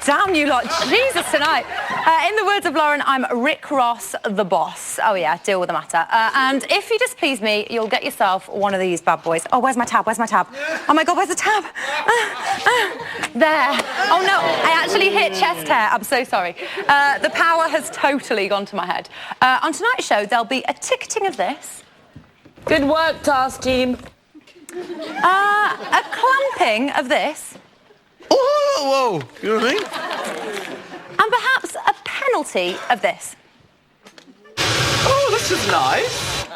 damn you lot. Jesus, tonight. In the words of Lauren, I'm Rick Ross, the boss. Oh, yeah, deal with the matter. And if you displease me, you'll get yourself one of these bad boys. Oh, where's my tab? Where's my tab? Oh, my God, where's the tab? There. Oh, no, I actually hit chest hair. I'm so sorry. The power has totally gone to my head. On tonight's show, there'll be a ticketing of this. Good work, task team. A clamping of this. Oh, whoa, you know what I mean? And perhaps a penalty of this. Oh, this is nice.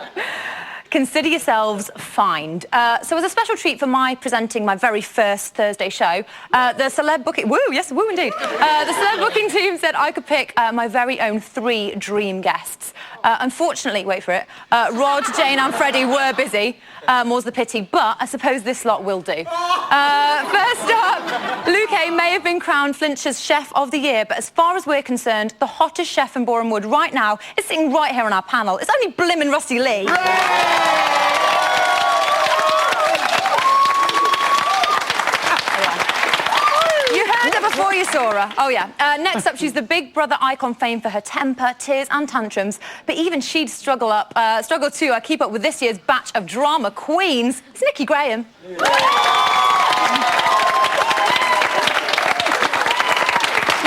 Consider yourselves fined. So as a special treat for my presenting my very first Thursday show, the celeb booking... Woo, yes, woo indeed. The celeb booking team said I could pick my very own 3 dream guests. Unfortunately, wait for it, Rod, Jane and Freddie were busy, more's the pity, but I suppose this lot will do. First up, Luke A may have been crowned Flintshire Chef of the Year, but as far as we're concerned, the hottest chef in Boreham Wood right now is sitting right here on our panel. It's only blimmin' Rusty Lee. Before you saw her. Oh, yeah. Next up, she's the Big Brother icon famed for her temper, tears and tantrums. But even she'd struggle to keep up with this year's batch of drama queens. It's Nikki Graham.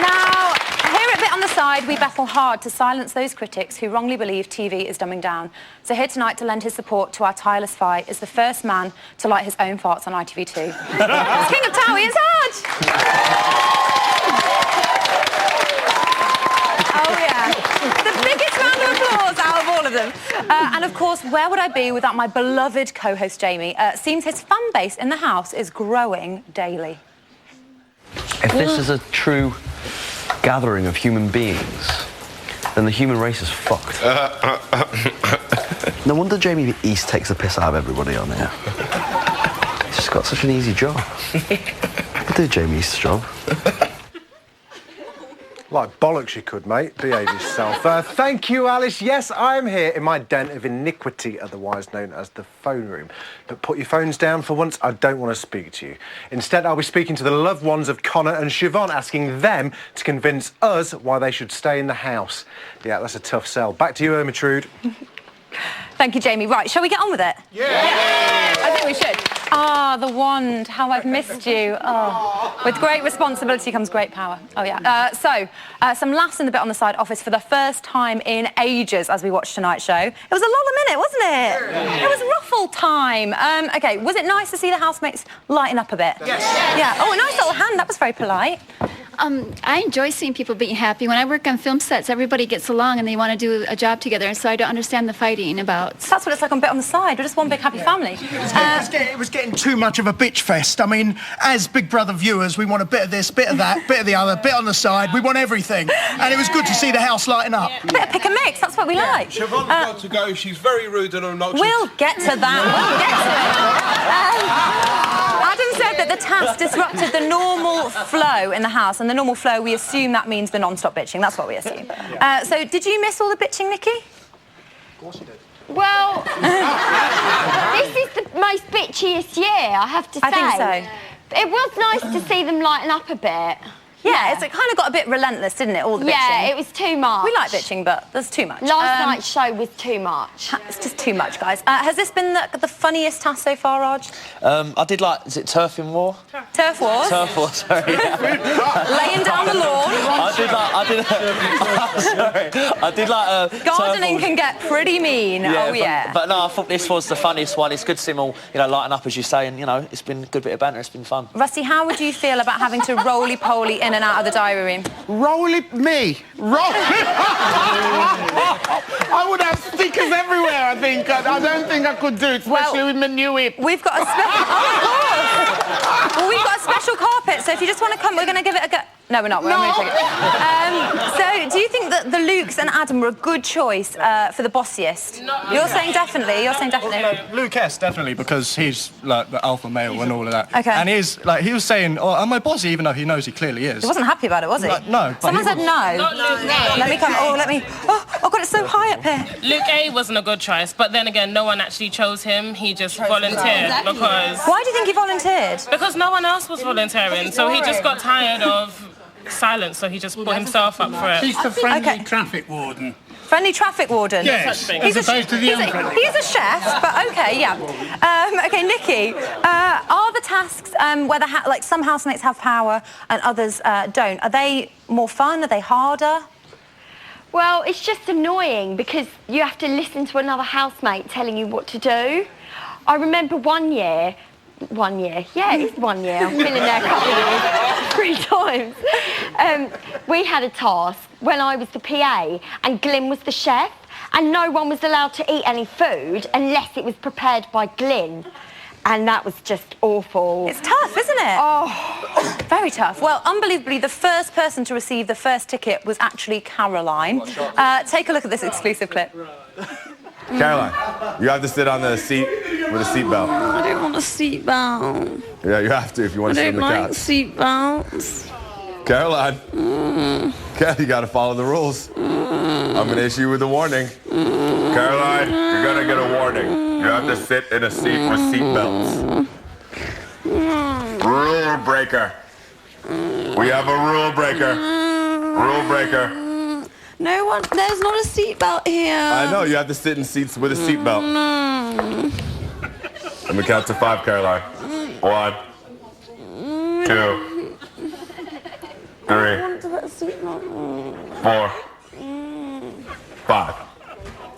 Now, here at Bit on the Side, we battle hard to silence those critics who wrongly believe TV is dumbing down. So here tonight to lend his support to our tireless fight is the first man to light his own farts on ITV2. It's King of Towie, it's Haj! Oh, yeah. The biggest round of applause out of all of them. And, of course, where would I be without my beloved co-host, Jamie? Seems his fan base in the house is growing daily. If this is a true gathering of human beings, then the human race is fucked. No wonder Jamie East takes the piss out of everybody on here. He's just got such an easy job. I do Jamie East's job. Like bollocks you could, mate. Behave yourself. Thank you, Alice. Yes, I'm here in my den of iniquity, otherwise known as the phone room. But put your phones down for once. I don't want to speak to you. Instead, I'll be speaking to the loved ones of Connor and Siobhan, asking them to convince us why they should stay in the house. Yeah, that's a tough sell. Back to you, Ermintrude. Thank you, Jamie. Right, shall we get on with it? Yeah! I think we should. Ah, the wand. How I've missed you. Oh. With great responsibility comes great power. Oh, yeah. Some laughs in the Bit on the Side office for the first time in ages as we watched tonight's show. It was a lot a minute, wasn't it? Yeah. It was ruffle time. OK, was it nice to see the housemates lighten up a bit? Yes. Yeah. Oh, a nice little hand. That was very polite. I enjoy seeing people being happy. When I work on film sets, everybody gets along and they want to do a job together, and so I don't understand the fighting about... That's what it's like on Bit on the Side. We're just one big happy family. It was getting too much of a bitch fest. I mean, as Big Brother viewers, we want a bit of this, bit of that, bit of the other, bit on the side. We want everything. And it was good to see the house lighten up. A bit of pick and mix, that's what we like. Siobhan's got to go. She's very rude and obnoxious. We'll get to that. We'll get to it. Adam said that the task disrupted the normal flow in the house, and the normal flow, we assume that means the non-stop bitching. That's what we assume. So, did you miss all the bitching, Nikki? Of course you did. Well, this is the most bitchiest year, I have to say. I think so. It was nice to see them lighten up a bit. Yeah, it kind of got a bit relentless, didn't it, all the bitching? Yeah, it was too much. We like bitching, but there's too much. Last night's show was too much. It's just too much, guys. Has this been the funniest task so far, Raj? I did like, is it Turf in War? Turf Wars? Turf War, sorry. Laying down the lawn. I did like... Gardening can get pretty mean, yeah, But no, I thought this was the funniest one. It's good to see them all, lighten up, as you say, and, it's been a good bit of banter, it's been fun. Rusty, how would you feel about having to roly-poly in and out of the diary room? Me? I would have stickers everywhere, I think. I don't think I could do it, especially with my new whip. We've got a special... Well, we've got a special carpet, so if you just want to come, we're going to give it a go. No, we're not. We're only taking it. So, do you think that the Lukes and Adam were a good choice for the bossiest? You're saying definitely. You're saying definitely. Well, Luke S, definitely, because he's like the alpha male and all of that. Okay. And he was saying, "Oh, am I bossy?" Even though he knows he clearly is. He wasn't happy about it, was he? No. Someone said no. Let me come. Oh, let me. Oh, God, it's so high up here. Luke A wasn't a good choice, but then again, no one actually chose him. He just volunteered because. Why do you think he volunteered? Because no one else was volunteering, so he just got tired of silence, so he just put himself up for it. She's the friendly traffic warden. Friendly traffic warden? Yes, as opposed to the unfriendly. He's a chef, but okay, yeah. Okay, Nikki, are the tasks where like some housemates have power and others don't, are they more fun? Are they harder? Well, it's just annoying because you have to listen to another housemate telling you what to do. I remember one year, yeah, it's 1 year, I've been in there a couple of years, 3 times. We had a task when I was the PA and Glyn was the chef, and no one was allowed to eat any food unless it was prepared by Glyn. And that was just awful. It's tough, isn't it? Oh, very tough. Well, unbelievably, the first person to receive the first ticket was actually Caroline. Take a look at this exclusive clip. Caroline, you have to sit on the seat with a seatbelt. I don't want a seatbelt. Yeah, you have to if you want to sit on the couch. I don't like seatbelts. Caroline, okay, you got to follow the rules. I'm going to issue you with a warning. Caroline, you're going to get a warning. You have to sit in a seat with seatbelts. Rule breaker. We have a rule breaker. Rule breaker. No one, there's not a seatbelt here. I know, you have to sit in seats with a seatbelt. No. Let me count to 5, Caroline. 1, 2, 3, 4, 5.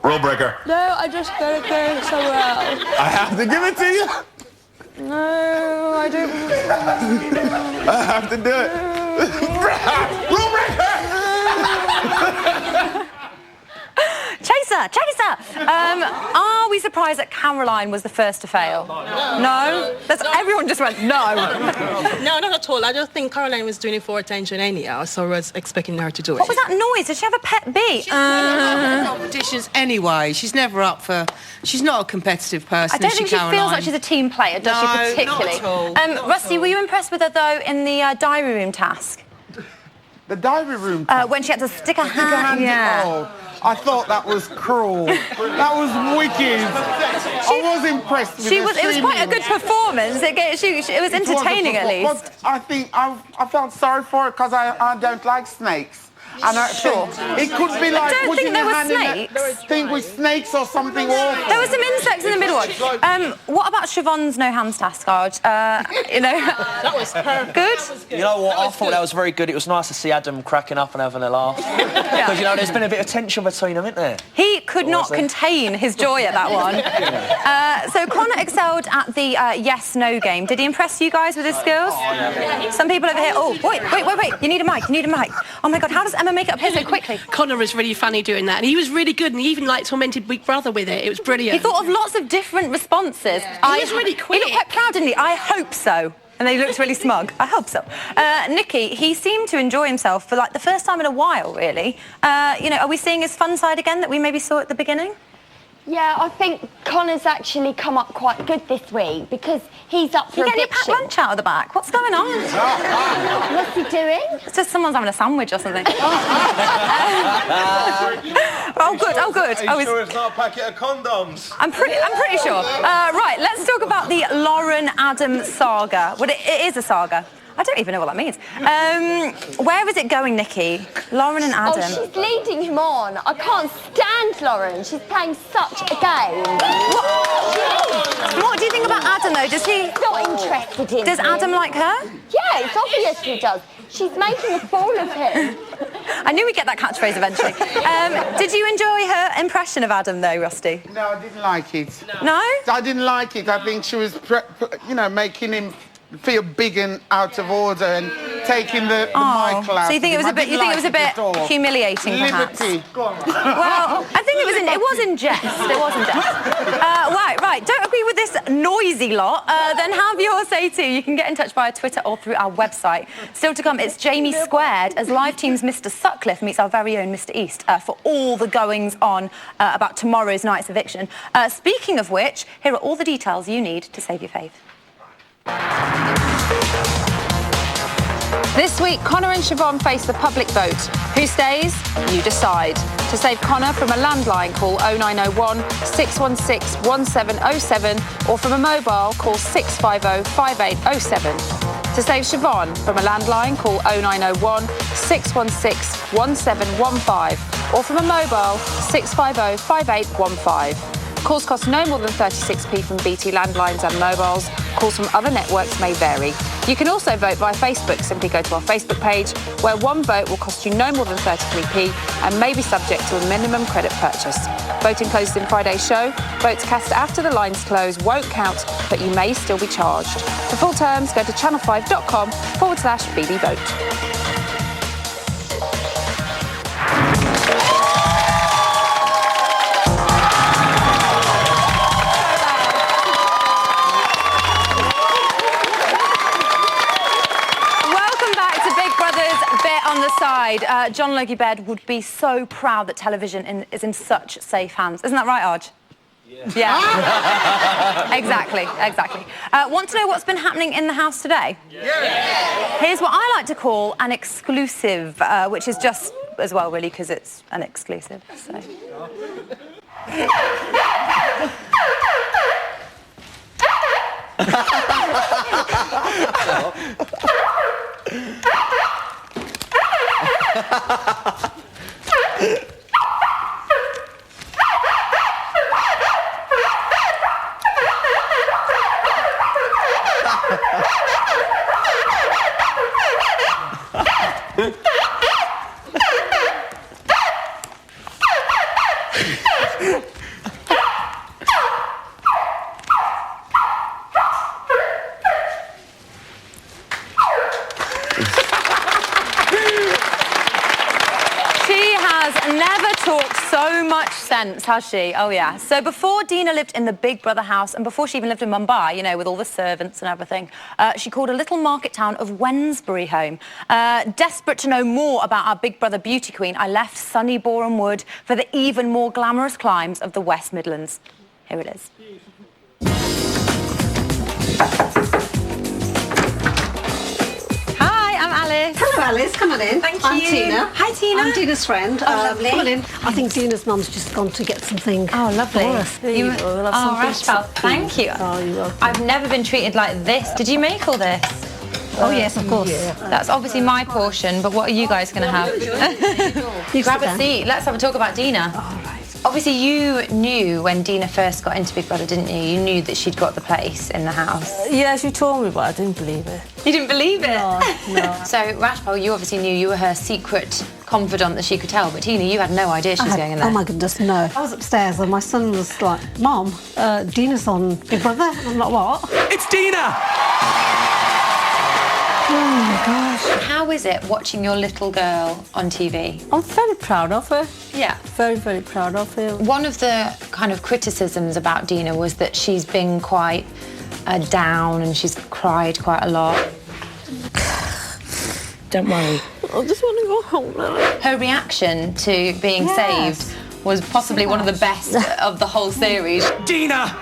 Rule breaker. No, I just gotta go somewhere else. I have to give it to you. No, I don't want to. I have to do it. Rule breaker! Chaser! Are we surprised that Caroline was the first to fail? No? Everyone just went, no. No, not at all. I just think Caroline was doing it for attention anyhow, so I was expecting her to do it. What was that noise? Does she have a pet bee? Competitions anyway. She's never up for... She's not a competitive person, I don't think she Caroline? feels like she's a team player, does she, particularly? Not at all. Rusty, were you impressed with her, though, in the diary room task? The diary room? When she had to stick her hand... Yeah. Oh, I thought that was cruel. That was wicked. I was impressed with her. It was quite a good performance. It was entertaining, at least. But I think I felt sorry for her because I don't like snakes. And I think it could be like putting your hand in a thing with snakes or something awful. There were some insects in the middle one. What about Siobhan's no hands task, Arj? That was perfect. Good? You know what? I thought that was very good. It was nice to see Adam cracking up and having a laugh. Because, there's been a bit of tension between them, isn't there? He could not contain his joy at that one. So Connor excelled at the yes-no game. Did he impress you guys with his skills? Oh, yeah. Some people over here... Oh, wait. You need a mic. Oh, my God, how does Emma make it up here so quickly? Connor was really funny doing that, and he was really good, and he even tormented Big Brother with it. It was brilliant. He thought of lots of different responses. He was really quick. He looked quite proud, didn't he? I hope so. And they looked really smug. I hope so. Nikki, he seemed to enjoy himself for the first time in a while, really. Are we seeing his fun side again that we maybe saw at the beginning? Yeah, I think Connor's actually come up quite good this week because he's up for eviction. You're getting a packed lunch out of the back. What's going on? What's he doing? It's just someone's having a sandwich or something. Oh, good. Are you sure it's not a packet of condoms? I'm pretty sure. Right, let's talk about the Lauren-Adam saga. Well, it is a saga. I don't even know what that means. Where is it going, Nikki? Lauren and Adam. Oh, she's leading him on. I can't stand Lauren. She's playing such a game. What do you think about Adam, though? Does he... Not interested in Does him. Adam like her? Yeah, it's obvious he does. She's making a fool of him. I knew we'd get that catchphrase eventually. Did you enjoy her impression of Adam, though, Rusty? No, I didn't like it. No? I didn't like it. I think she was, making him feel big and out of order and taking the mic out. So you think it was a bit? You think it was a bit humiliating, perhaps? Liberty. Well, I think it was in jest. It was in jest. Right. Don't agree with this noisy lot. Then have your say too. You can get in touch via Twitter or through our website. Still to come, it's Jamie Squared as live team's Mr. Sutcliffe meets our very own Mr. East for all the goings on about tomorrow's night's eviction. Speaking of which, here are all the details you need to save your fave. This week, Connor and Siobhan face the public vote. Who stays? You decide. To save Connor from a landline, call 0901 616 1707 or from a mobile, call 650 5807. To save Siobhan from a landline, call 0901 616 1715 or from a mobile 650 5815. Calls cost no more than 36p from BT landlines and mobiles. Calls from other networks may vary. You can also vote via Facebook. Simply go to our Facebook page, where one vote will cost you no more than 33p and may be subject to a minimum credit purchase. Voting closes in Friday's show. Votes cast after the lines close won't count, but you may still be charged. For full terms, go to channel5.com/BBVote. On the side, John Logie Baird would be so proud that television is in such safe hands. Isn't that right, Arj? Yeah. Exactly. Want to know what's been happening in the house today? Yeah. Here's what I like to call an exclusive, which is just as well, really, because it's an exclusive. So. Never talked so much sense, has she? Oh, yeah. So before Dina lived in the Big Brother house and before she even lived in Mumbai, you know, with all the servants and everything, she called a little market town of Wensbury home. Desperate to know more about our Big Brother beauty queen, I left sunny Boreham Wood for the even more glamorous climes of the West Midlands. Here it is. Alice. Hello, Alice. Come on in. Thank you. I'm Tina. Hi, Tina. I'm Dina's friend. Oh, lovely. Come on in. I think Dina's mum's just gone to get something. Oh, lovely. For us. Rashbal, thank you. Oh, you're welcome. I've never been treated like this. Did you make all this? Oh, yes, of course. Yeah. That's obviously my portion, but what are you guys going to have? Grab a seat. Let's have a talk about Dina. All right. Obviously, you knew when Dina first got into Big Brother, didn't you? You knew that she'd got the place in the house. Yeah, she told me, but I didn't believe it. You didn't believe it? No. So, Rashbal, you obviously knew you were her secret confidant that she could tell, but Tina, you had no idea she was going in there. Oh, my goodness, no. I was upstairs and my son was like, Mom, Dina's on Big Brother. And I'm like, what? It's Dina! Oh, my gosh. How is it watching your little girl on TV? I'm very proud of her. Yeah. Very, very proud of her. One of the kind of criticisms about Dina was that she's been quite down and she's cried quite a lot. Don't worry. I just want to go home now. Her reaction to being saved was possibly one of the best of the whole series. Dina!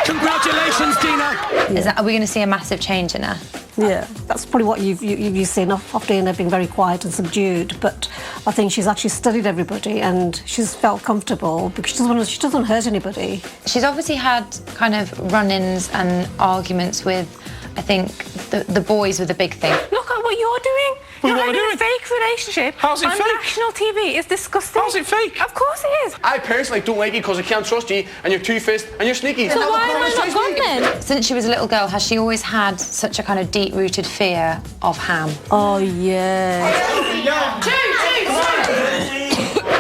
Congratulations, Dina! Yeah. Are we going to see a massive change in her? Yeah, that's probably what you've seen of Dina being very quiet and subdued. But I think she's actually studied everybody and she's felt comfortable because she doesn't hurt anybody. She's obviously had kind of run-ins and arguments with, I think, the boys were the big thing. Look at what you're doing. Well, You're what having am I a fake relationship How's it on fake? national TV. It's disgusting. How's it fake? Of course it is. I personally don't like you because I can't trust you and you're two-faced and you're sneaky. So why am I not gone then? Since she was a little girl, has she always had such a kind of deep-rooted fear of ham? Oh, yeah.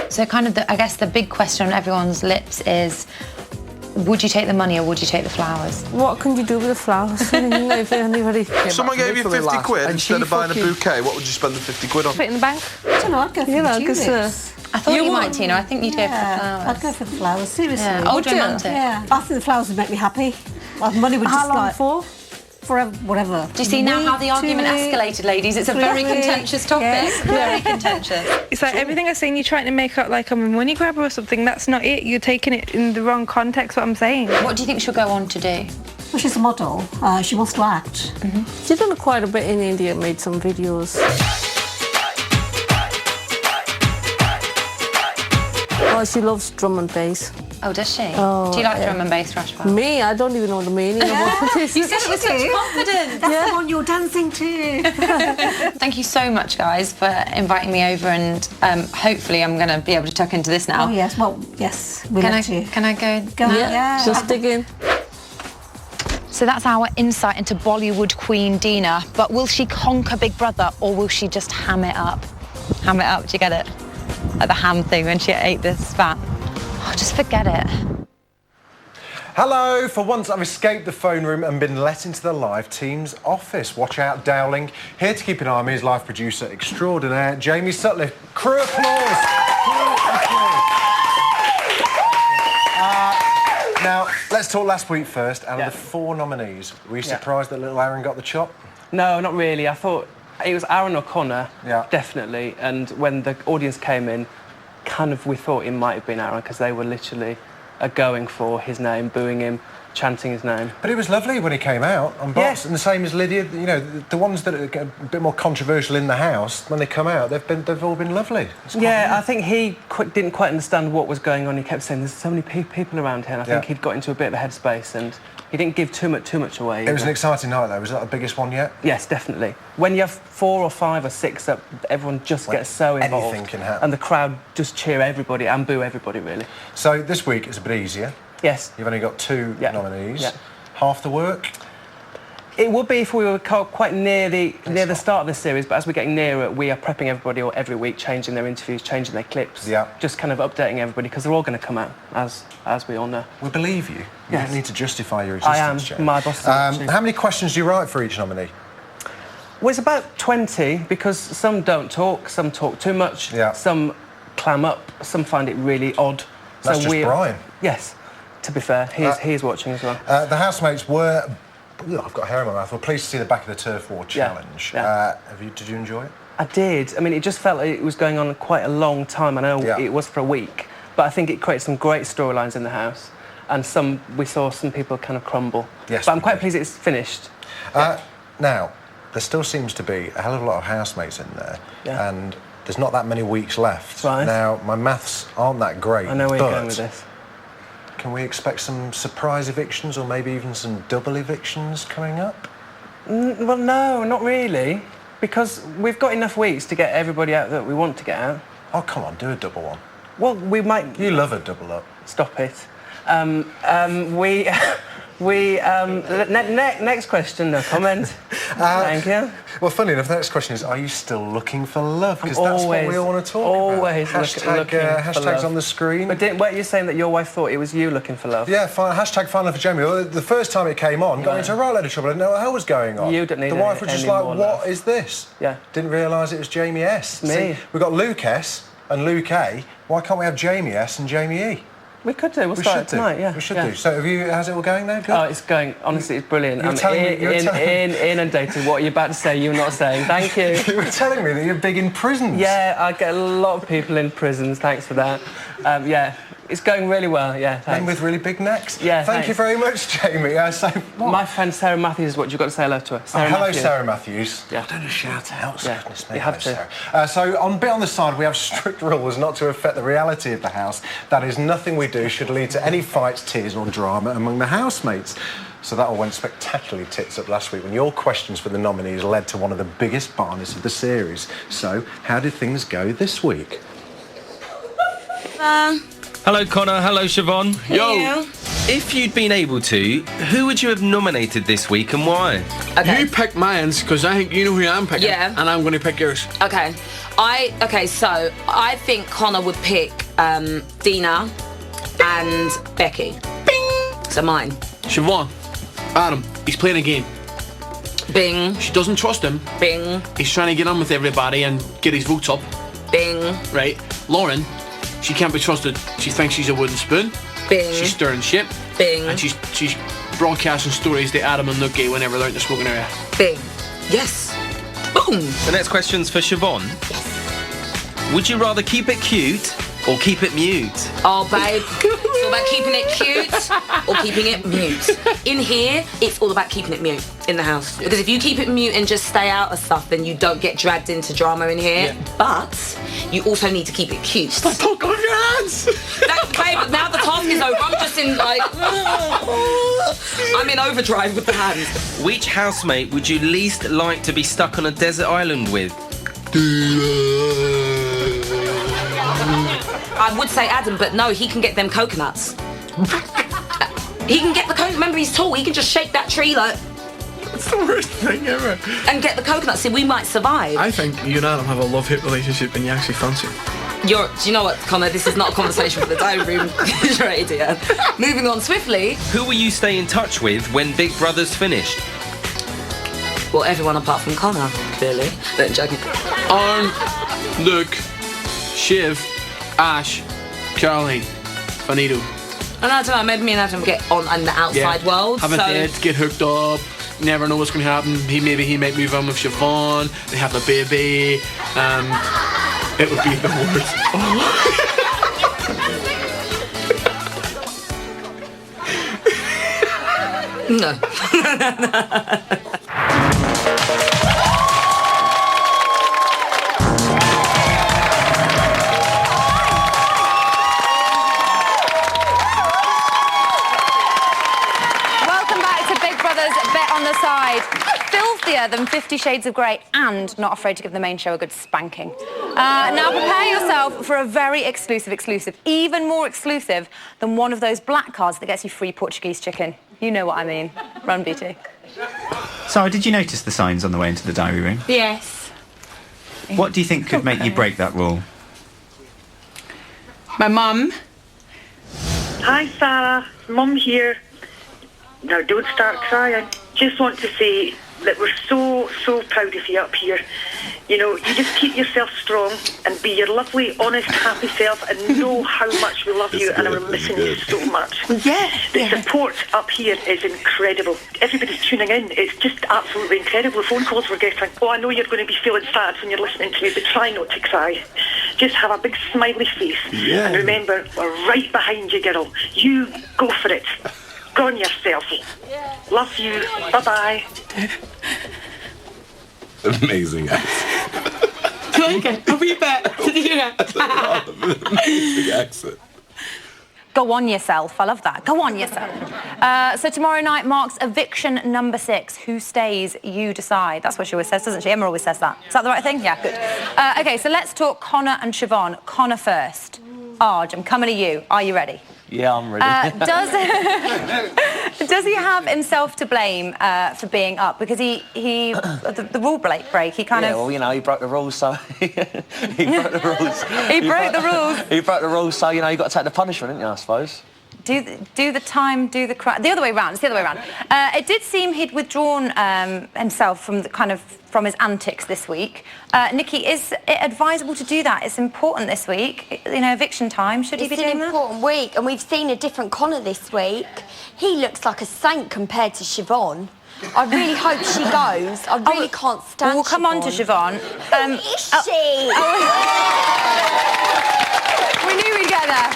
So kind of, I guess the big question on everyone's lips is, would you take the money or would you take the flowers? What can you do with the flowers? If anybody... Someone gave you 50 quid instead of buying a bouquet, what would you spend the 50 quid on? Put it in the bank? I don't know, I'd go for the tulips. I thought you might, Tina. I think you'd go for the flowers. I'd go for the flowers, seriously. Yeah. Old romantic. Yeah. I think the flowers would make me happy. Money would just How long for? Forever, whatever. Do you see now how the argument escalated, ladies? It's a very contentious topic. Yes. Very contentious. It's like everything I'm saying, you're trying to make out like I'm a money grabber or something. That's not it. You're taking it in the wrong context, what I'm saying. What do you think she'll go on to do? Well, she's a model. She wants to act. She's done quite a bit in India, made some videos. Oh, she loves drum and bass. Oh, does she? Oh, Do you like yeah. drum and bass, Rashba? Me? I don't even know the meaning of what it is. You said it with such confidence. That's the one you're dancing to. Thank you so much, guys, for inviting me over, and hopefully I'm going to be able to tuck into this now. Oh, yes. Well, yes. Can I go? Go Yeah, just dig in. So that's our insight into Bollywood Queen Dina. But will she conquer Big Brother, or will she just ham it up? Ham it up, do you get it? Like the ham thing when she ate this fat. Oh, just forget it. Hello, for once I've escaped the phone room and been let into the live team's office. Watch out, Dowling. Here to keep an eye on me is live producer extraordinaire, Jamie Sutcliffe. Crew applause. Now, let's talk last week first. Out of the 4 nominees, were you surprised that little Aaron got the chop? No, not really. I thought it was Aaron or Connor, definitely. And when the audience came in, we thought it might have been Aaron, because they were literally going for his name, booing him, chanting his name. But it was lovely when he came out on box, and the same as Lydia. You know, the ones that are a bit more controversial in the house, when they come out, they've all been lovely. I think he didn't quite understand what was going on. He kept saying, "There's so many people around here." And I think he'd got into a bit of a headspace, and he didn't give too much away. It was an exciting night, though. Was that the biggest one yet? Yes, definitely. When you have 4 or 5 or 6 up, everyone just gets so involved. Anything can happen. And the crowd just cheer everybody and boo everybody, really. So this week it's a bit easier. Yes. You've only got 2 nominees. Yeah. Half the work? It would be if we were quite near the start of the series, but as we're getting nearer, we are prepping everybody every week, changing their interviews, changing their clips. Yeah. Just kind of updating everybody, because they're all going to come out, as we all know. We believe you. You don't need to justify your I am. existence, Jane. My boss. How many questions do you write for each nominee? Well, it's about 20, because some don't talk, some talk too much, some clam up, some find it really odd. That's just Brian. Yes. To be fair, he's watching as well. The housemates were... I've got hair in my mouth. We're pleased to see the back of the Turf War challenge. Did you enjoy it? I did. I mean, it just felt like it was going on quite a long time. I know it was for a week, but I think it created some great storylines in the house, and we saw some people kind of crumble. Yes. But I'm quite pleased it's finished. Now, there still seems to be a hell of a lot of housemates in there, and there's not that many weeks left. Right. Now, my maths aren't that great. I know where you're going with this. Can we expect some surprise evictions, or maybe even some double evictions coming up? Well, no, not really, because we've got enough weeks to get everybody out that we want to get out. Oh, come on, do a double one. Well, we might... You love a double up. Stop it. Next question, no comment. Thank you. Well, funny enough, the next question is, are you still looking for love? Because that's what we all want to talk always about. Hashtags on the screen. But weren't you saying that your wife thought it was you looking for love? Yeah, hashtag find love for Jamie. Well, the first time it came on, got into a right load of trouble. I didn't know what the hell was going on. You didn't need the wife was just like, what is this? Yeah. Didn't realise it was Jamie S. Me. See, we've got Luke S and Luke A. Why can't we have Jamie S and Jamie E? We could do. We'll start it tonight, yeah. We should do. So how's it all going there? Good? Oh, it's going... Honestly, it's brilliant. I'm inundated. What you're about to say, you're not saying. Thank you. You were telling me that you're big in prisons. Yeah, I get a lot of people in prisons. Thanks for that. It's going really well, yeah, thanks. Men with really big necks? Yeah, Thank you very much, Jamie. My friend Sarah Matthews is what you've got to say hello to her. Hello, Sarah Matthews. Yeah. Don't just shout out. Yeah. Goodness me. You have to. Sarah. So, on the side, we have strict rules not to affect the reality of the house. That is, nothing we do should lead to any fights, tears or drama among the housemates. So that all went spectacularly tits up last week when your questions for the nominees led to one of the biggest barners of the series. So, how did things go this week? Hello, Connor. Hello, Siobhan. Yo. If you'd been able to, who would you have nominated this week and why? Okay. You pick mine, because I think you know who I'm picking. Yeah. And I'm going to pick yours. Okay. So I think Connor would pick Dina and Becky. Bing! So mine. Siobhan. Adam. He's playing a game. Bing. She doesn't trust him. Bing. He's trying to get on with everybody and get his votes up. Bing. Right. Lauren. She can't be trusted. She thinks she's a wooden spoon. Bing. She's stirring shit. Bing. And she's broadcasting stories to Adam and Nookie whenever they're out in the smoking area. Bing. Yes. Boom. The next question's for Siobhan. Yes. Would you rather keep it cute or keep it mute? Oh, babe, it's all about keeping it cute or keeping it mute. In here, it's all about keeping it mute in the house. Because if you keep it mute and just stay out of stuff, then you don't get dragged into drama in here. Yeah. But you also need to keep it cute. Stop talking with your hands! Babe, now the task is over. I'm just in, like... I'm in overdrive with the hands. Which housemate would you least like to be stuck on a desert island with? I would say Adam, but no, he can get them coconuts. He can get the coconut. Remember, he's tall. He can just shake that tree like... It's the worst thing ever. And get the coconuts. See, we might survive. I think you and Adam have a love-hate relationship and you actually fancy him. Do you know what, Connor? This is not a conversation for the diary room. You're an idiot. Moving on swiftly. Who will you stay in touch with when Big Brother's finished? Well, everyone apart from Connor, clearly. Then joking. Arn, Luke, Shiv, Ash, Caroline, Finito. And I don't know, maybe me and Adam get on in the outside world. Have a date, get hooked up, never know what's going to happen. He might move on with Siobhan, they have a baby. It would be the worst. No. On the side, filthier than 50 Shades of Grey and not afraid to give the main show a good spanking. Now prepare yourself for a very exclusive, even more exclusive than one of those black cards that gets you free Portuguese chicken. You know what I mean. Run, BT. Sarah, did you notice the signs on the way into the diary room? Yes. What do you think could make you break that rule? My mum. Hi, Sarah. Mum here. Now, don't start crying. Just want to say that we're so proud of you up here. You know, you just keep yourself strong and be your lovely, honest, happy self and know how much we love you and we're missing you so much. Yeah. The support up here is incredible. Everybody's tuning in. It's just absolutely incredible. The phone calls we're getting. Oh, I know you're going to be feeling sad when you're listening to me, but try not to cry. Just have a big smiley face. Yeah. And remember, we're right behind you, girl. You go for it. Go on yourself. Love you. Bye-bye. Amazing accent. Okay, I'll be back. Amazing accent. Go on yourself. I love that. Go on yourself. So tomorrow night marks eviction number 6. Who stays, you decide. That's what she always says, doesn't she? Emma always says that. Is that the right thing? Yeah, good. OK, so let's talk Connor and Siobhan. Connor first. Arj, I'm coming to you. Are you ready? Yeah, I'm ready. Does he have himself to blame for being up? Because the rule break, he kind of... Yeah, well, you know, he broke the rules, so... he broke the rules. He broke the rules. He broke the rules, so, you know, you got to take the punishment, didn't you, I suppose? Do the time, do the crime. The other way round. It's the other way round. It did seem he'd withdrawn himself from his antics this week. Nikki, is it advisable to do that? It's important this week. You know, eviction time. Should he be doing that? It's an important week, and we've seen a different Connor this week. He looks like a saint compared to Siobhan. I really hope she goes. I really can't stand We'll come on to Siobhan. Is she? We knew we'd get there.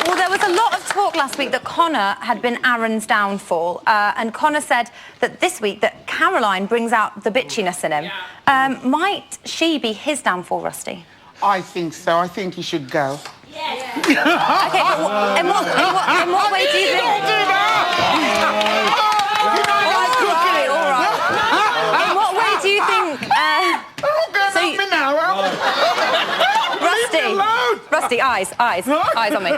Well, there was a lot of talk last week that Connor had been Aaron's downfall, and Connor said that this week that Caroline brings out the bitchiness in him. Might she be his downfall, Rusty? I think so. I think he should go. Okay, but in what way do you think... Don't do that! All right. In what way do you think... Rusty, eyes on me.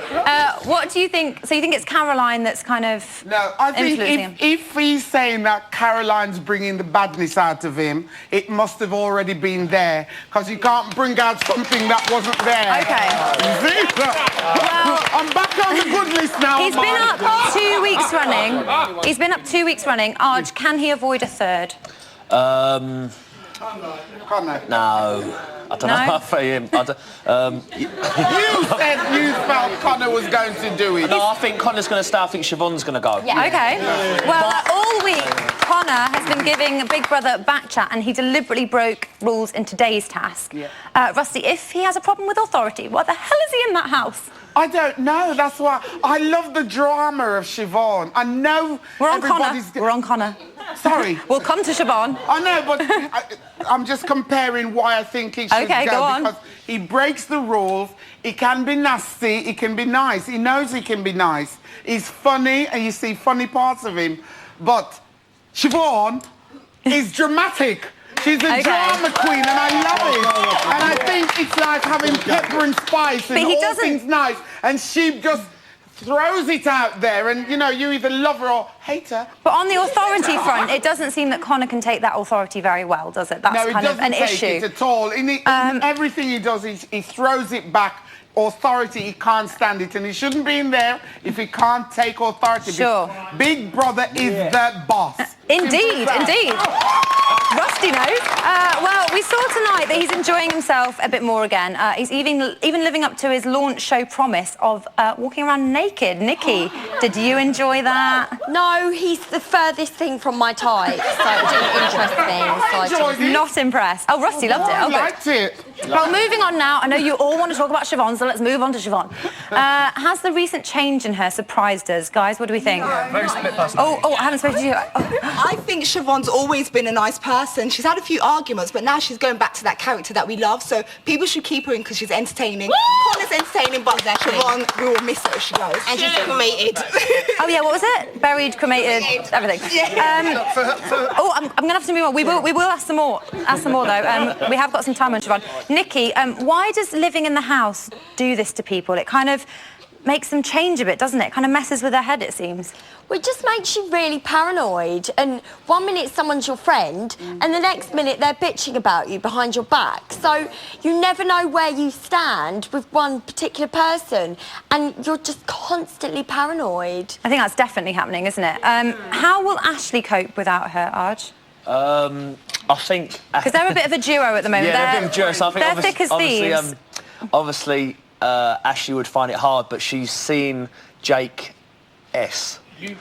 What do you think? So you think it's Caroline that's kind of No, I think influencing him? if he's saying that Caroline's bringing the badness out of him, it must have already been there, because you can't bring out something that wasn't there. Okay. Well, I'm back on the good list now. He's been up 2 weeks running. He's been up 2 weeks running. Arj, can he avoid a third? Connor. No. I don't know for him. You said you felt Connor was going to do it. No, I think Connor's going to stay. I think Siobhan's going to go. Yeah. Okay. Well, all week... Connor has been giving Big Brother back chat and he deliberately broke rules in today's task. Yeah. Rusty, if he has a problem with authority, what the hell is he in that house? I don't know. That's why I love the drama of Siobhan. I know We're on Connor. We're on Connor. Sorry. We'll come to Siobhan. I know, but I'm just comparing why I think he should go on. Because he breaks the rules. He can be nasty. He can be nice. He knows he can be nice. He's funny, and you see funny parts of him. But Siobhan is dramatic. She's a drama queen, and I love it. And I think it's like having pepper and spice and all things nice. And she just throws it out there, and, you know, you either love her or hate her. But on the authority front, it doesn't seem that Connor can take that authority very well, does it? That's kind of an issue. No, he doesn't take it at all. In everything he does, he throws it back. Authority, he can't stand it, and he shouldn't be in there if he can't take authority. Sure. Big Brother is the boss. Indeed, indeed. Rusty knows. Well, we saw tonight that he's enjoying himself a bit more again. He's even living up to his launch show promise of walking around naked. Nikki, did you enjoy that? No, he's the furthest thing from my type, so it didn't interest me. So I was not impressed. Oh, Rusty loved it. I liked it. Well, moving on now. I know you all want to talk about Siobhan, so let's move on to Siobhan. Has the recent change in her surprised us? Guys, what do we think? Very split person. Oh, I haven't spoken to you. I think Siobhan's always been a nice person. She's had a few arguments, but now she's going back to that character that we love, so people should keep her in because she's entertaining. Connor's entertaining, but Siobhan, we will miss her if she goes. And she's cremated. Oh, yeah, what was it? Buried, cremated, everything. Yeah. I'm going to have to move on. We will ask some more. Though. We have got some time on Siobhan. Nikki, why does living in the house do this to people? It kind of makes them change a bit, doesn't it? It kind of messes with their head, it seems. Well, it just makes you really paranoid. And one minute someone's your friend, and the next minute they're bitching about you behind your back. So you never know where you stand with one particular person, and you're just constantly paranoid. I think that's definitely happening, isn't it? How will Ashley cope without her, Arj? I think... Because they're a bit of a duo at the moment. Yeah, they're a bit of a duo, so I think they're thick as thieves. Obviously, Ashley would find it hard, but she's seen Jake S. Luke.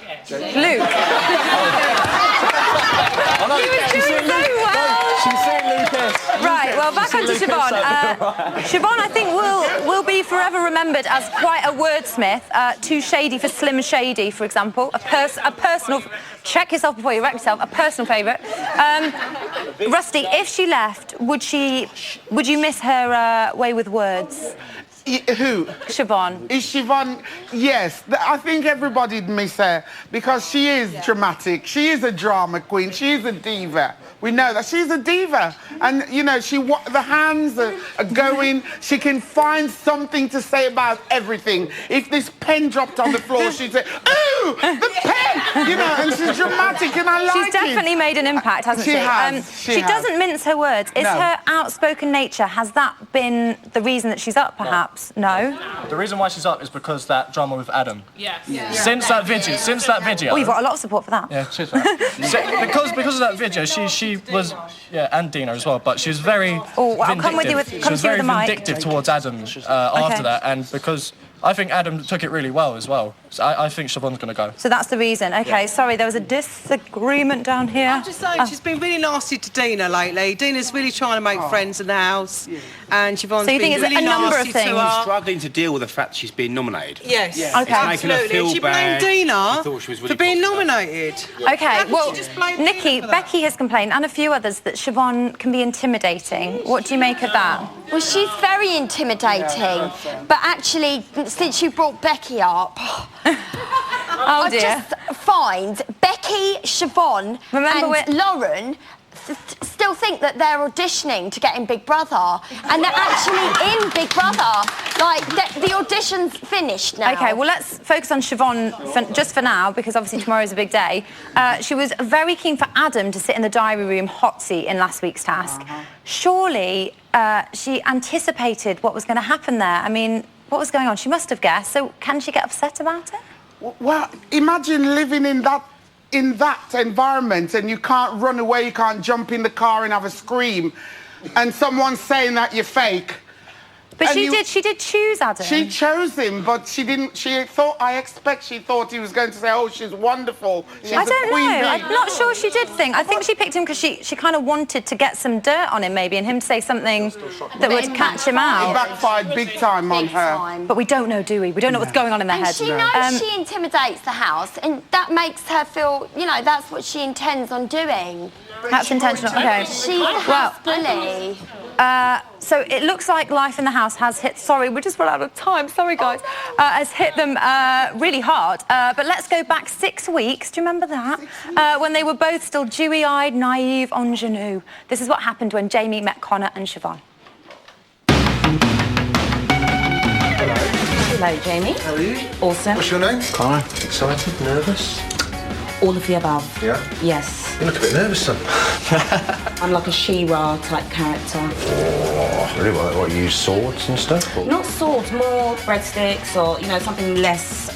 Oh, no, he was doing so well. She's seen Luke S. Right, well, back onto Siobhan. Siobhan, I think, will be forever remembered as quite a wordsmith. Too shady for Slim Shady, for example. A personal... Check yourself before you wreck yourself. A personal favourite. Rusty, if she left, would you miss her way with words? Who? Siobhan. Is Siobhan? Yes. I think everybody'd miss her because she is dramatic. She is a drama queen. She is a diva. We know that. She's a diva. And, you know, the hands are going. She can find something to say about everything. If this pen dropped on the floor, she'd say, ooh, the pen! You know, and she's dramatic, and I like it. She's definitely made an impact, hasn't she? She has. She doesn't mince her words. Is her outspoken nature, has that been the reason that she's up, perhaps? No? The reason why she's up is because that drama with Adam. Yes. Since that video. Oh, you've got a lot of support for that. Yeah, cheers for that. because of that video, she was, and Dina as well, but she was very vindictive towards Adam after that, and because I think Adam took it really well as well. So I think Siobhan's going to go. So that's the reason. OK, sorry, there was a disagreement down here. I'm just saying, she's been really nasty to Dina lately. Dina's really trying to make friends in the house, and Siobhan's so you think been really a number nasty of things? to her. Struggling to deal with the fact she's been nominated. Yes. OK. Absolutely. She blamed Dina for being nominated. OK, well, Nikki, Becky has complained, and a few others, that Siobhan can be intimidating. What do you make of that? Well, she's very intimidating, but actually, since you brought Becky up, oh dear. I just find Becky, Siobhan, and Lauren still think that they're auditioning to get in Big Brother, and they're actually in Big Brother. Like, the audition's finished now. OK, well, let's focus on Siobhan just for now, because obviously tomorrow's a big day. She was very keen for Adam to sit in the diary room hot seat in last week's task. Surely she anticipated what was going to happen there. I mean, what was going on? She must have guessed. So can she get upset about it? Well, imagine living in that environment, and you can't run away, you can't jump in the car and have a scream, and someone's saying that you're fake. But she did choose Adam. She chose him, but she didn't. She thought he was going to say, "Oh, she's wonderful. She's I don't a queen know. bee." I'm not sure she did think. I think she picked him because she kind of wanted to get some dirt on him, maybe, and him to say something that would catch him out. It backfired big time on her. But we don't know, do we? We don't know what's going on in their And head. she knows she intimidates the house, and that makes her feel, you know, that's what she intends on doing. That's intentional. Okay. She's a bully. So it looks like life in the house has hit. Sorry, we're just run out of time. Sorry, guys. Has hit them really hard. But let's go back 6 weeks. Do you remember that? When they were both still dewy-eyed, naive, ingenue. This is what happened when Jamie met Connor and Siobhan. Hello, Jamie. How are you? Awesome. What's your name? Connor. Excited? Nervous? All of the above. Yeah? Yes. You look a bit nervous, son. I'm like a She-Ra type character. Oh, really? What, you use swords and stuff? Or? Not swords, more breadsticks or, you know, something less,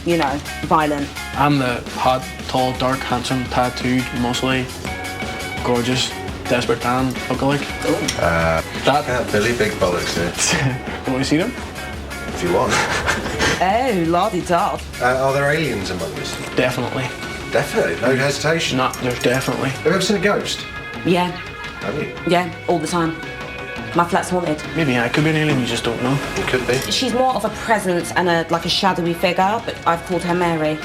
you know, violent. I'm the hot, tall, dark, handsome, tattooed, muscly, gorgeous, desperate Dan lookalike. That Billy Big Bollocks here. Want to see them? If you want. Oh, la-di-da. Are there aliens among us? Definitely. Definitely? No hesitation? No, there's definitely. Have you ever seen a ghost? Yeah. Have you? Yeah, all the time. My flat's haunted. Maybe I could be an alien, you just don't know. It could be. She's more of a presence and like a shadowy figure, but I've called her Mary.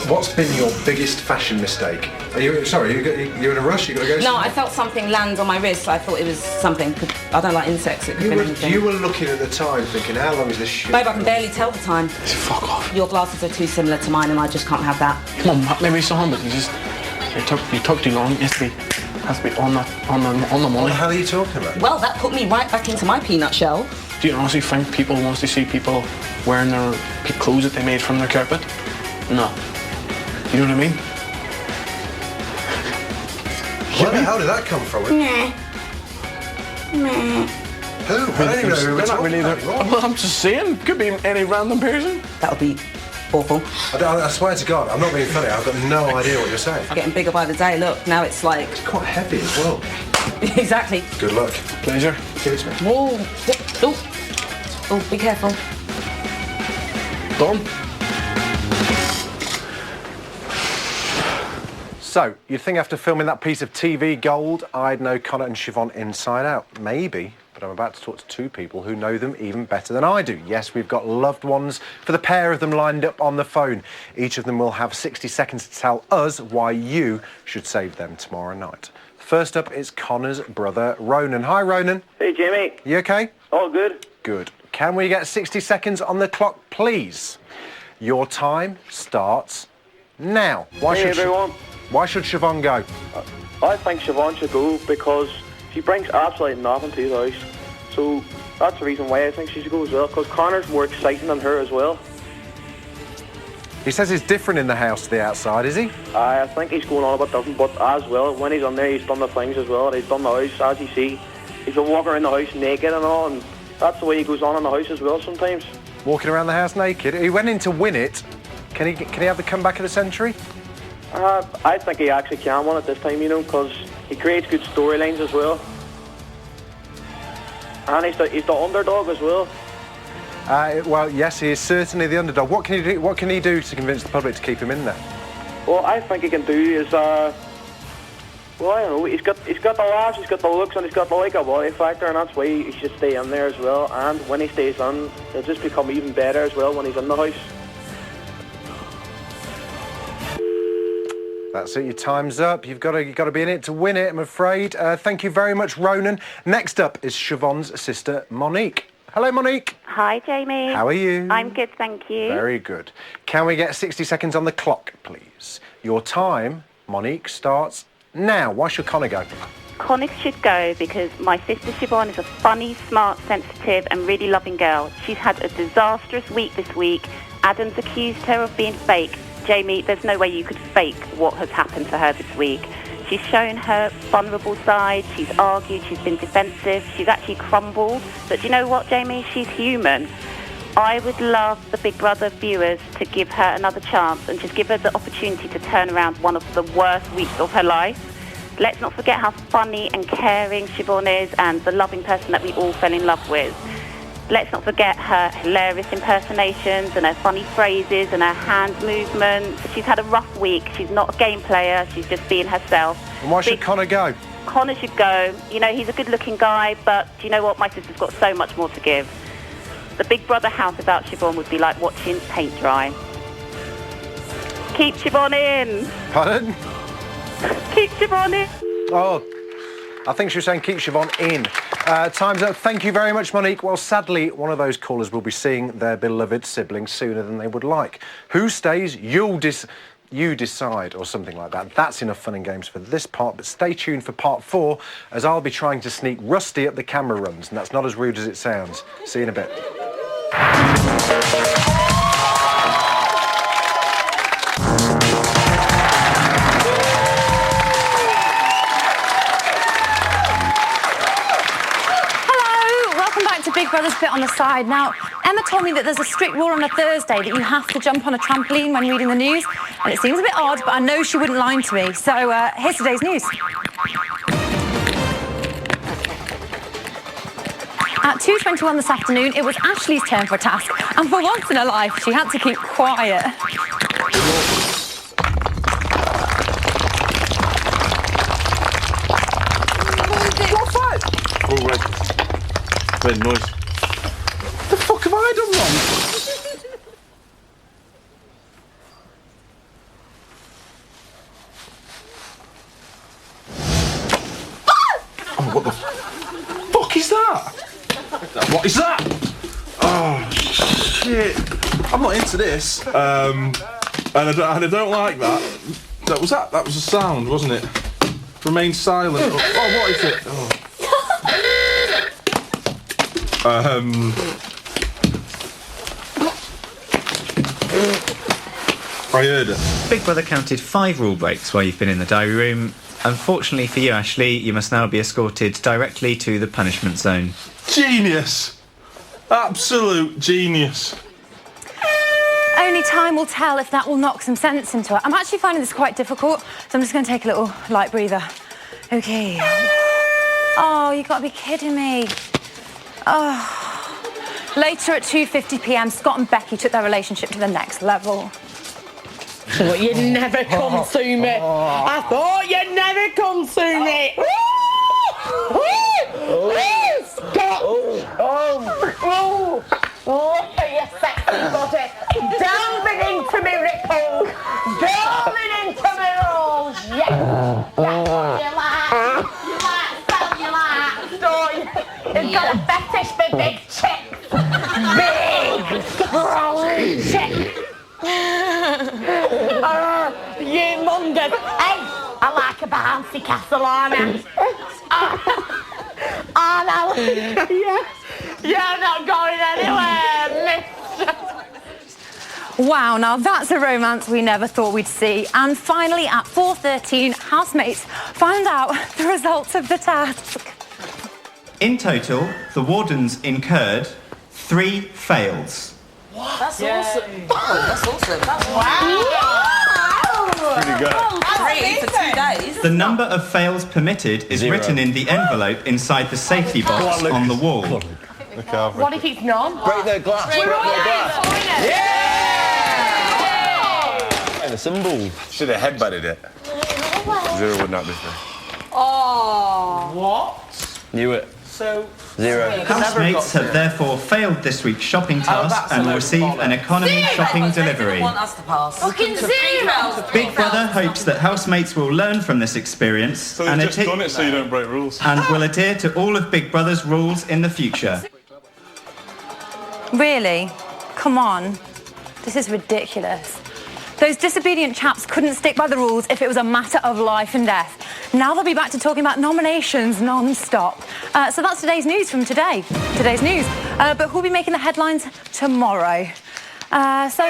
What's been your biggest fashion mistake? Are you sorry? You're in a rush. You got to go. No, I felt something land on my wrist. I thought it was something. I don't like insects. It could be anything. You were looking at the time, thinking, "How long is this shit?" Babe, I can barely tell the time. Fuck off. Your glasses are too similar to mine, and I just can't have that. Come on, maybe someone, but you took too long. It has to be on the money. What the hell are you talking about? Well, that put me right back into my peanut shell. Do you honestly think people wants to see people wearing their clothes that they made from their carpet? No. You know what I mean? Where the hell did that come from? Nah. Who? I don't even know who we're They're not talking really about. Well, I'm just saying. Could be any random person. That would be awful. I swear to God, I'm not being funny. I've got no idea what you're saying. I'm getting bigger by the day. Look, now it's like... It's quite heavy as well. Exactly. Good luck. Pleasure. Give it to me. Whoa. Oh, be careful. Done. So, you'd think after filming that piece of TV gold, I'd know Connor and Siobhan inside out. Maybe, but I'm about to talk to two people who know them even better than I do. Yes, we've got loved ones for the pair of them lined up on the phone. Each of them will have 60 seconds to tell us why you should save them tomorrow night. First up is Connor's brother, Ronan. Hi, Ronan. Hey, Jamie. You okay? All good. Good. Can we get 60 seconds on the clock, please? Your time starts now. Why should Siobhan go? I think Siobhan should go because she brings absolutely nothing to the house. So that's the reason why I think she should go as well, because Connor's more exciting than her as well. He says he's different in the house to the outside, is he? I think he's going on about different, but as well, when he's on there, he's done the things as well. He's done the house, as you see. He's been walking around the house naked and all, and that's the way he goes on in the house as well sometimes. Walking around the house naked? He went in to win it. Can he have the comeback of the century? I think he actually can win it this time, you know, because he creates good storylines as well. And he's the underdog as well. Well, yes, he is certainly the underdog. What can he do? What can he do to convince the public to keep him in there? Well, I think he can do is, well, I don't know. He's got the laughs, he's got the looks, and he's got the likability factor, and that's why he should stay in there as well. And when he stays in, he'll just become even better as well when he's in the house. That's it. Your time's up. You've got to be in it to win it, I'm afraid. Thank you very much, Ronan. Next up is Siobhan's sister, Monique. Hello, Monique. Hi, Jamie. How are you? I'm good, thank you. Very good. Can we get 60 seconds on the clock, please? Your time, Monique, starts now. Why should Connor go? Connor should go because my sister Siobhan is a funny, smart, sensitive and really loving girl. She's had a disastrous week this week. Adam's accused her of being fake. Jamie, there's no way you could fake what has happened to her this week. She's shown her vulnerable side, she's argued, she's been defensive, she's actually crumbled. But do you know what, Jamie? She's human. I would love the Big Brother viewers to give her another chance and just give her the opportunity to turn around one of the worst weeks of her life. Let's not forget how funny and caring Siobhan is and the loving person that we all fell in love with. Let's not forget her hilarious impersonations and her funny phrases and her hand movements. She's had a rough week. She's not a game player. She's just being herself. And why should Connor go? Connor should go. You know, he's a good-looking guy, but do you know what? My sister's got so much more to give. The Big Brother house without Siobhan would be like watching paint dry. Keep Siobhan in. Pardon? Keep Siobhan in. Oh, I think she was saying keep Siobhan in. Time's up. Thank you very much, Monique. Well, sadly, one of those callers will be seeing their beloved sibling sooner than they would like. Who stays? You decide, or something like that. That's enough fun and games for this part, but stay tuned for part 4, as I'll be trying to sneak Rusty up the camera runs, and that's not as rude as it sounds. See you in a bit. Big Brother's bit on the side. Now, Emma told me that there's a strict rule on a Thursday that you have to jump on a trampoline when reading the news, and it seems a bit odd, but I know she wouldn't lie to me. So here's today's news. At 2:21 this afternoon, it was Ashley's turn for a task, and for once in her life, she had to keep quiet. What's that? Oh, red. Red noise. The fuck have I done wrong? Oh, what the fuck is that? What is that? Oh, shit. I'm not into this. And I don't like that. That was a sound, wasn't it? Remain silent. Oh, what is it? Oh. I heard it. Big Brother counted 5 rule breaks while you've been in the diary room. Unfortunately for you, Ashley, you must now be escorted directly to the punishment zone. Genius! Absolute genius. Only time will tell if that will knock some sense into her. I'm actually finding this quite difficult, so I'm just going to take a little light breather. Okay. Oh, you got to be kidding me. Oh. Later at 2:50 p.m, Scott and Becky took their relationship to the next level. Thought you'd never come to me. I thought you'd never come to me. Scott! Look at your sexy body. Delving into me ripples. Delving into me rolls. Yes. That's what you like. You like, don't you? You've got a fetish for big chicks. Big, strong chicks. You mungers. Hey, I like a bouncy castle, aren't I? Yes. You're not going anywhere, mister. Wow, now that's a romance we never thought we'd see. And finally, at 4:13, housemates found out the results of the task. In total, the wardens incurred 3 fails. What? That's awesome. Oh, that's awesome. That's Pretty good. 3 for 2 days. The number of fails permitted is 0. written in the envelope inside the safety box on the wall. What if it's none? Break their glass. Break their glass. Yeah! And a symbol. Should have headbutted it. 0 would not be fair. Oh. What? Knew it. So... 0. Housemates have therefore failed this week's shopping task and will receive an economy shopping delivery. Want us to pass. Fucking 0. Big Brother hopes that housemates will learn from this experience So they've just done it so you don't break rules. and will adhere to all of Big Brother's rules in the future. Really? Come on. This is ridiculous. Those disobedient chaps couldn't stick by the rules if it was a matter of life and death. Now they'll be back to talking about nominations non-stop. So that's today's news from today. Today's news. But who'll be making the headlines tomorrow? So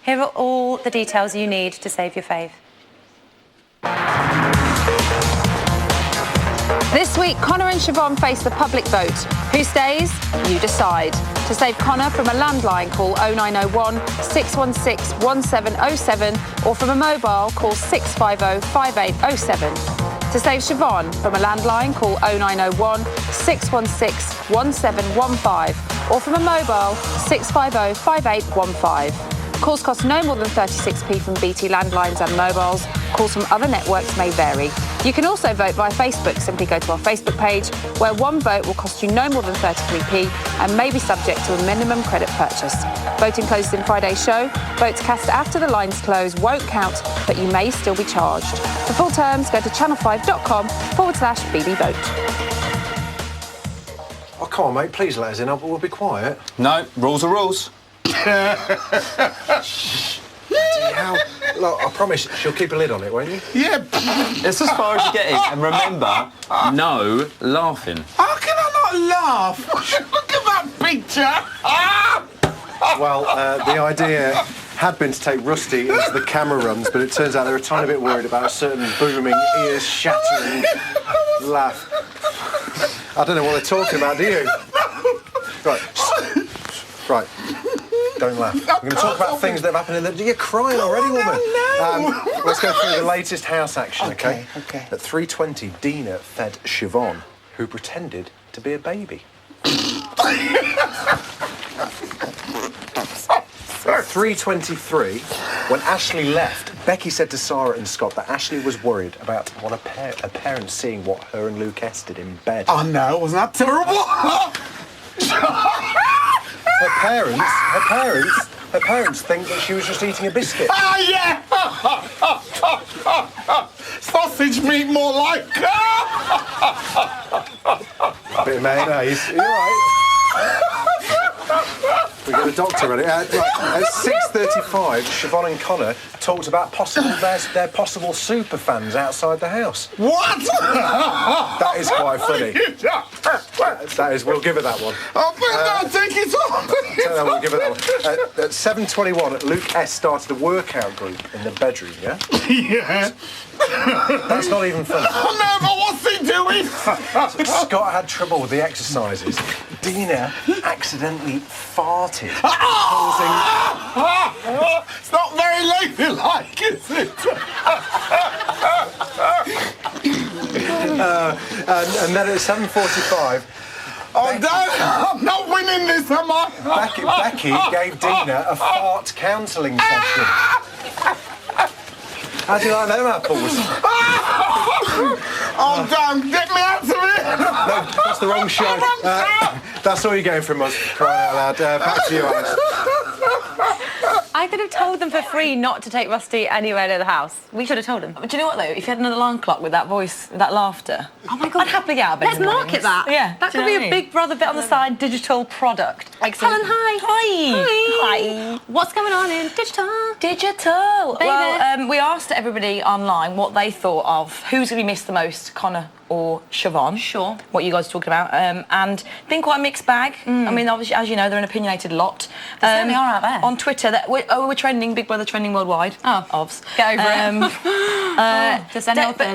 here are all the details you need to save your fave. This week, Connor and Siobhan face the public vote. Who stays? You decide. To save Connor from a landline, call 0901 616 1707 or from a mobile, call 650 5807. To save Siobhan from a landline, call 0901 616 1715 or from a mobile, 650 5815. Calls cost no more than 36p from BT landlines and mobiles. Calls from other networks may vary. You can also vote via Facebook. Simply go to our Facebook page, where one vote will cost you no more than 33p and may be subject to a minimum credit purchase. Voting closes in Friday's show. Votes cast after the lines close won't count, but you may still be charged. For full terms, go to channel5.com/BB Vote. Oh, come on, mate, please let us in. We'll be quiet. No, rules are rules. Look, I promise she'll keep a lid on it, won't you? Yeah. It's as far as you're getting. And remember, no laughing. How can I not laugh? Look at that picture. Well, the idea had been to take Rusty into the camera runs, but it turns out they were a tiny bit worried about a certain booming, ear-shattering laugh. I don't know what they're talking about, do you? Right. Don't laugh. We're going to talk about things that have happened in the... You're crying already, woman. Let's go through the latest house action, OK? At 3:20, Dina fed Siobhan, who pretended to be a baby. At 3:23, when Ashley left, Becky said to Sarah and Scott that Ashley was worried about what a parent seeing what her and Lucas did in bed. Oh, no, wasn't that terrible? Her parents think that she was just eating a biscuit. Ah, yeah! Sausage meat, more like. Bit of mayonnaise. Are you all right? We get the doctor ready. Right. At 6:35, Siobhan and Connor talked about their possible super fans outside the house. What? That is quite funny. That is. We'll give her that one. Oh, but no, take it off. We'll give her that one. At 7:21, Luke S started a workout group in the bedroom. Yeah. Yeah. That's not even funny. Oh no, but what's he doing? Scott had trouble with the exercises. Dina accidentally farted. It's not very ladylike, is it? And then at 7:45... Oh, Dad, I'm not winning this, am I? Becky gave Dina a fart counselling session. How do you like them apples? Oh, damn, get me out of here! No, that's the wrong show. That's all you're getting from us, crying out loud. Back to you, Alice. I could have told them for free not to take Rusty anywhere near the house. We should have told them. But do you know what, though? If you had another alarm clock with that voice, with that laughter... Oh, my God. I'd happily get out of bed. Let's market that. Yeah. That could be a Big Brother bit on the side digital product. Excellent. Helen, hi. Hi. What's going on in digital? Digital. Baby. Well, we asked everybody online what they thought of who's going to be missed the most, Connor or Siobhan. Sure. What you guys are talking about. And been quite a mixed bag. I mean, obviously, as you know, they're an opinionated lot. They certainly are out there. On Twitter, we're trending, Big Brother trending worldwide. Oh. Ovs. Get over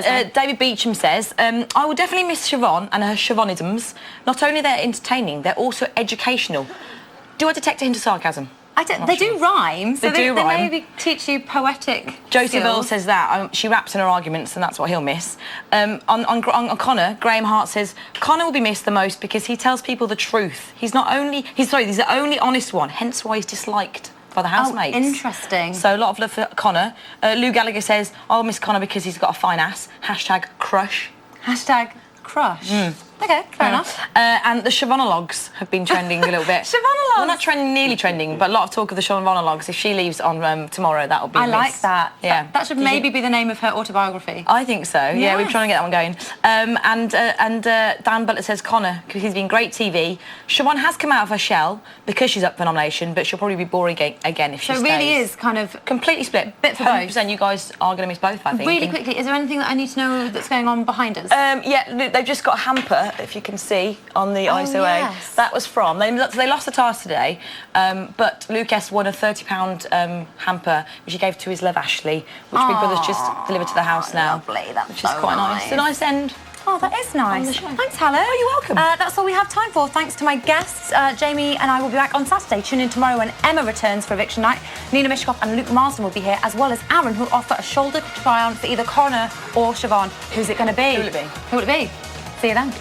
it. David Beecham says, I will definitely miss Siobhan and her Siobhanisms. Not only they're entertaining, they're also educational. Do I detect a hint of sarcasm? They do rhyme, so they maybe teach you poetic Josie Bill says that. She raps in her arguments, and that's what he'll miss. On Connor, Graham Hart says, Connor will be missed the most because he tells people the truth. He's the only honest one, hence why he's disliked by the housemates. Oh, interesting. So a lot of love for Connor. Lou Gallagher says, I'll miss Connor because he's got a fine ass. #crush. #crush. Okay, fair enough. And the Siobhanologues have been trending a little bit. Siobhanologues? Well, not trending, nearly trending, but a lot of talk of the Siobhanologues. If she leaves on tomorrow, that'll be I like that. Yeah. That should maybe be the name of her autobiography. I think so. Yes. Yeah, we're trying to get that one going. And Dan Butler says Connor, because he's been great TV. Siobhan has come out of her shell because she's up for nomination, but she'll probably be boring again if she stays. So it really is kind of... Completely split. Bit for both. 100% you guys are going to miss both, I think. Really quickly, is there anything that I need to know that's going on behind us? Yeah, they've just got a hamper, if you can see, on the ISOA. Yes. That was from... They lost the task today, but Lucas won a £30 hamper, which he gave to his love, Ashley, which Big Brother's just delivered to the house now. Lovely, that's which is quite nice. It's a nice end. Oh, that is nice. Thanks, Helen. Oh, you're welcome. That's all we have time for. Thanks to my guests. Jamie and I will be back on Saturday. Tune in tomorrow when Emma returns for Eviction Night. Nina Mishkoff and Luke Marsden will be here, as well as Aaron, who'll offer a shoulder try-on for either Connor or Siobhan. Who's it going to be? Who will it be? Who will it be? See you then.